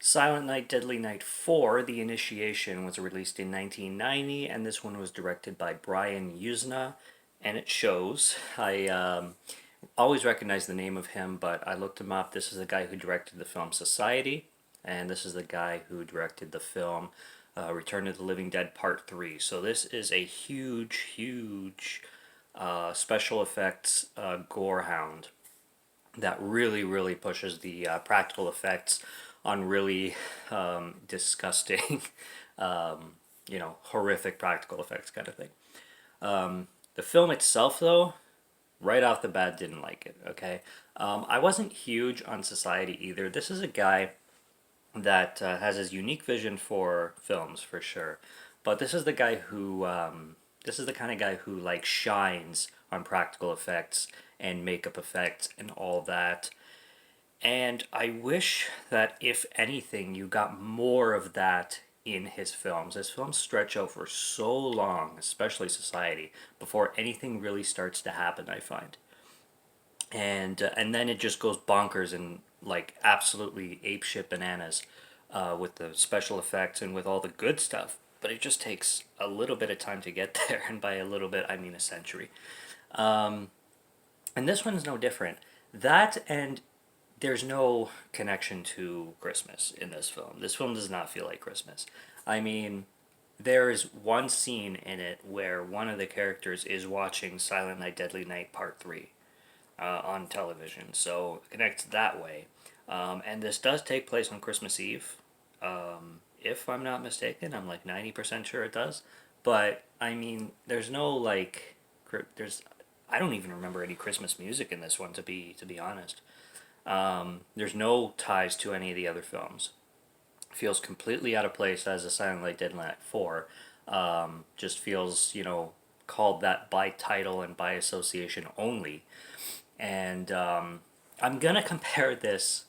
Silent Night, Deadly Night 4, The Initiation, was released in 1990, and this one was directed by Brian Yuzna, and it shows. I always recognize the name of him, but I looked him up. This is the guy who directed the film Society, and this is the guy who directed the film Return of the Living Dead Part 3. So this is a huge special effects gore hound that really pushes the practical effects on really disgusting, horrific practical effects kind of thing. The film itself, though, right off the bat, didn't like it. Okay, I wasn't huge on Society either. This is a guy that has his unique vision for films for sure, but this is the guy who this is the kind of guy who like shines on practical effects and makeup effects and all that. And I wish that, if anything, you got more of that in his films. His films stretch out for so long, especially Society, before anything really starts to happen, I find. And then it just goes bonkers and like absolutely apeshit bananas with the special effects and with all the good stuff. But it just takes a little bit of time to get there, and by a little bit, I mean a century. And this one's no different. That and there's no connection to Christmas in this film. This film does not feel like Christmas. I mean, there is one scene in it where one of the characters is watching Silent Night, Deadly Night Part 3 on television, so it connects that way. And this does take place on Christmas Eve, if I'm not mistaken. I'm like 90% sure it does. But, I mean, there's no, like, there's, I don't even remember any Christmas music in this one, to be honest. There's no ties to any of the other films. Feels completely out of place as a Silent Night, Deadly Night 4. Just feels, called that by title and by association only. And I'm going to compare this,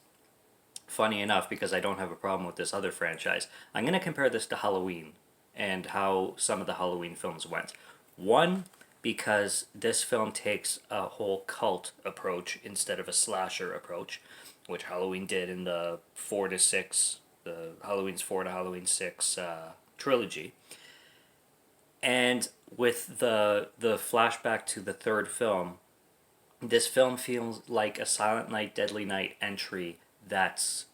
funny enough, because I don't have a problem with this other franchise. I'm going to compare this to Halloween and how some of the Halloween films went. One, because this film takes a whole cult approach instead of a slasher approach, which Halloween did in the 4 to 6, the Halloween's 4 to Halloween 6 trilogy. And with the flashback to the third film, this film feels like a Silent Night, Deadly Night entry that's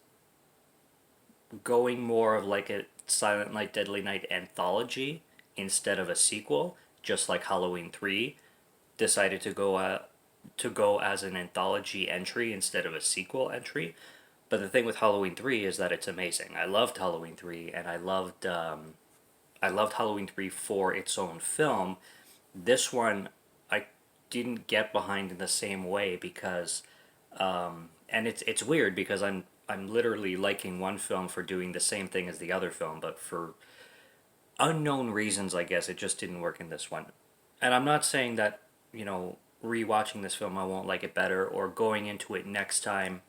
going more of like a Silent Night, Deadly Night anthology instead of a sequel, just like Halloween 3 decided to go as an anthology entry instead of a sequel entry. But the thing with Halloween 3 is that it's amazing. I loved Halloween 3, and I loved Halloween 3 for its own film. This one I didn't get behind in the same way because and it's weird because I'm literally liking one film for doing the same thing as the other film, but for unknown reasons, I guess it just didn't work in this one. And I'm not saying that, rewatching this film I won't like it better, or going into it next time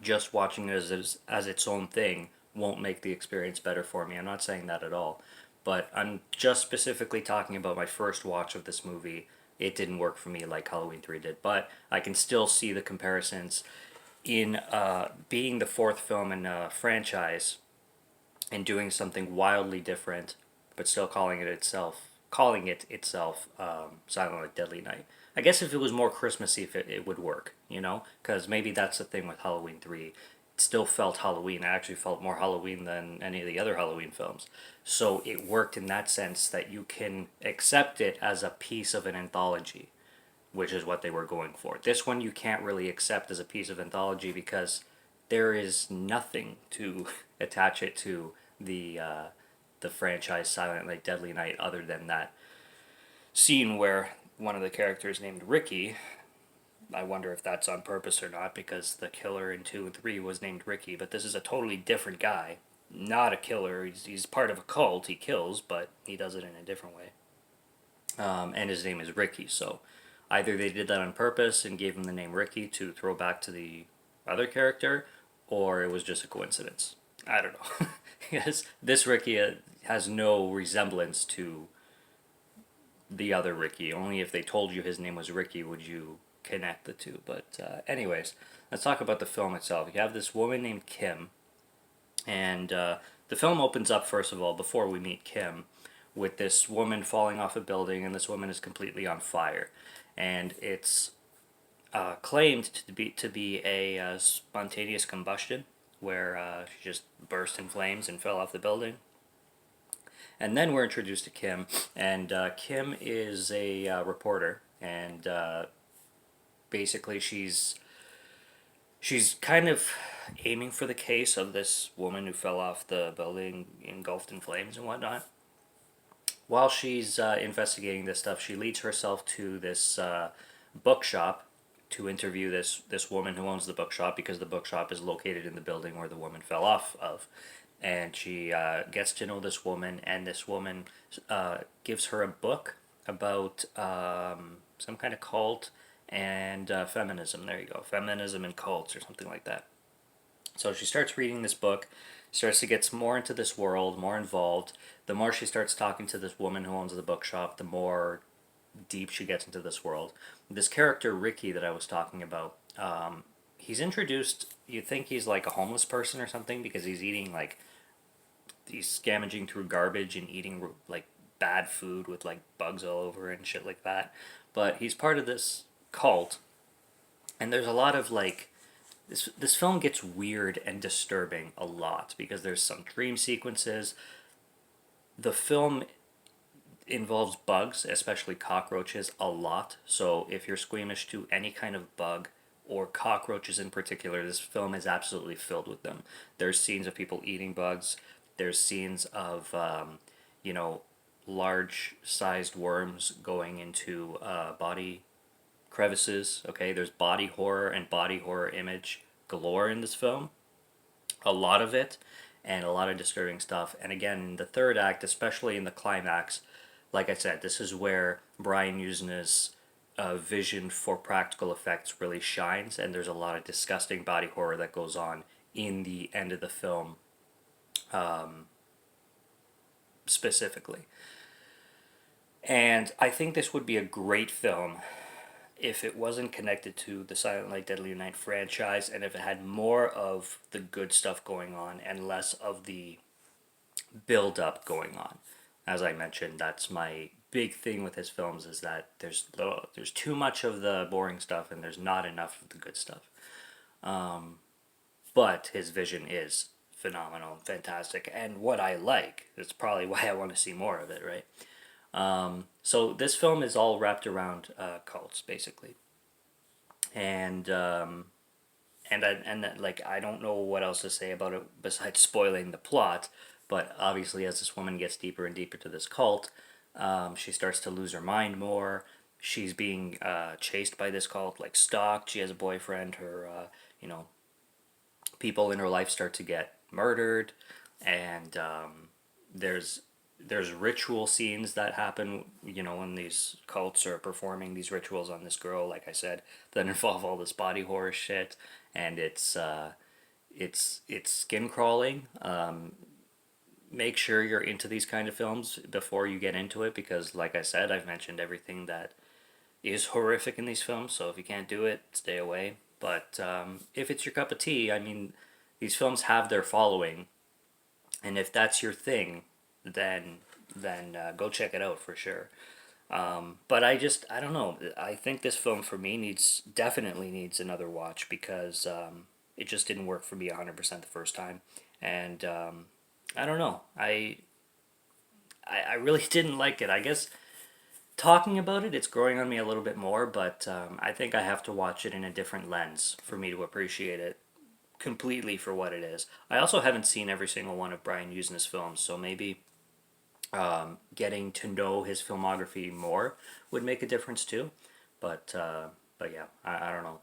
just watching it as its own thing won't make the experience better for me. I'm not saying that at all. But I'm just specifically talking about my first watch of this movie. It didn't work for me like Halloween 3 did. But I can still see the comparisons in being the fourth film in a franchise and doing something wildly different, but still calling it itself Silent Night, Deadly Night. I guess if it was more Christmassy, if it would work, because maybe that's the thing with Halloween 3. It still felt Halloween. I actually felt more Halloween than any of the other Halloween films. So it worked in that sense that you can accept it as a piece of an anthology, which is what they were going for. This one you can't really accept as a piece of anthology because there is nothing to attach it to the franchise Silent Night, Deadly Night other than that scene where one of the characters named Ricky. I wonder if that's on purpose or not because the killer in 2 and 3 was named Ricky, but this is a totally different guy. Not a killer. He's part of a cult. He kills, but he does it in a different way. And his name is Ricky, so either they did that on purpose and gave him the name Ricky to throw back to the other character, or it was just a coincidence. I don't know. Because this Ricky has no resemblance to the other Ricky. Only if they told you his name was Ricky would you connect the two. But anyways, let's talk about the film itself. You have this woman named Kim, And the film opens up, first of all, before we meet Kim, with this woman falling off a building, and this woman is completely on fire. And it's claimed to be a spontaneous combustion, where she just burst in flames and fell off the building. And then we're introduced to Kim, and Kim is a reporter, and basically she's kind of aiming for the case of this woman who fell off the building engulfed in flames and whatnot. While she's investigating this stuff, she leads herself to this bookshop to interview this woman who owns the bookshop, because the bookshop is located in the building where the woman fell off of. And she gets to know this woman, and this woman gives her a book about some kind of cult and feminism. There you go, feminism and cults, or something like that. So she starts reading this book, starts to get more into this world, more involved. The more she starts talking to this woman who owns the bookshop, the more deep she gets into this world. This character, Ricky, that I was talking about, he's introduced, you think he's like a homeless person or something, because he's eating like, he's scavenging through garbage and eating like bad food with like bugs all over and shit like that. But he's part of this cult, and there's a lot of like, this film gets weird and disturbing a lot, because there's some dream sequences. The film involves bugs, especially cockroaches, a lot. So if you're squeamish to any kind of bug, or cockroaches in particular, this film is absolutely filled with them. There's scenes of people eating bugs. There's scenes of, you know, large sized worms going into body crevices. Okay, there's body horror and body horror image galore in this film. A lot of it, and a lot of disturbing stuff. And again, the third act, especially in the climax, like I said, this is where Brian Yuzna's vision for practical effects really shines, and there's a lot of disgusting body horror that goes on in the end of the film, specifically. And I think this would be a great film if it wasn't connected to the Silent Night Deadly Night franchise, and if it had more of the good stuff going on and less of the build up going on. As I mentioned, that's my big thing with his films, is that there's too much of the boring stuff and there's not enough of the good stuff. But his vision is phenomenal and fantastic, and what I like. It's probably why I want to see more of it, right? So this film is all wrapped around cults, basically, and like, I don't know what else to say about it besides spoiling the plot. But obviously, as this woman gets deeper and deeper to this cult, she starts to lose her mind more. She's being chased by this cult, like stalked. She has a boyfriend. Her, you know, people in her life start to get murdered, and there's ritual scenes that happen, you know, when these cults are performing these rituals on this girl, like I said, that involve all this body horror shit, and it's skin crawling. Make sure you're into these kind of films before you get into it, because like I said, I've mentioned everything that is horrific in these films, so if you can't do it, stay away. But if it's your cup of tea, I mean, these films have their following, and if that's your thing, then go check it out for sure. But I don't know. I think this film for me definitely needs another watch, because it just didn't work for me 100% the first time, and I don't know. I really didn't like it. I guess talking about it, it's growing on me a little bit more, but I think I have to watch it in a different lens for me to appreciate it completely for what it is. I also haven't seen every single one of Brian Yuzna's films, so maybe getting to know his filmography more would make a difference too. But yeah, I don't know.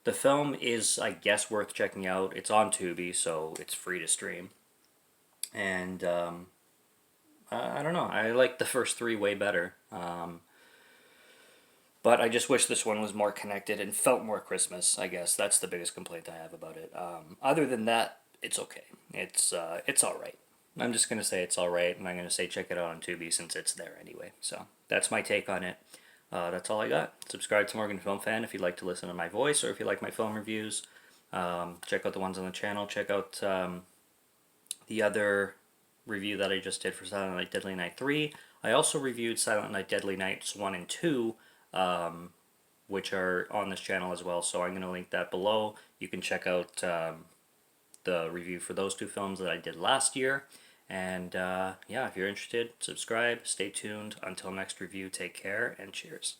The film is, I guess, worth checking out. It's on Tubi, so it's free to stream. And I don't know. I like the first three way better. But I just wish this one was more connected and felt more Christmas. I guess that's the biggest complaint I have about it. Other than that, it's okay. It's all right. I'm just gonna say it's all right, and I'm gonna say check it out on Tubi since it's there anyway. So that's my take on it. That's all I got. Subscribe to Morgan Film Fan if you'd like to listen to my voice, or if you like my film reviews. Check out the ones on the channel. Check out the other review that I just did for Silent Night Deadly Night 3. I also reviewed Silent Night Deadly Nights 1 and 2, which are on this channel as well, so I'm going to link that below. You can check out the review for those two films that I did last year. And yeah, if you're interested, subscribe, stay tuned. Until next review, take care, and cheers.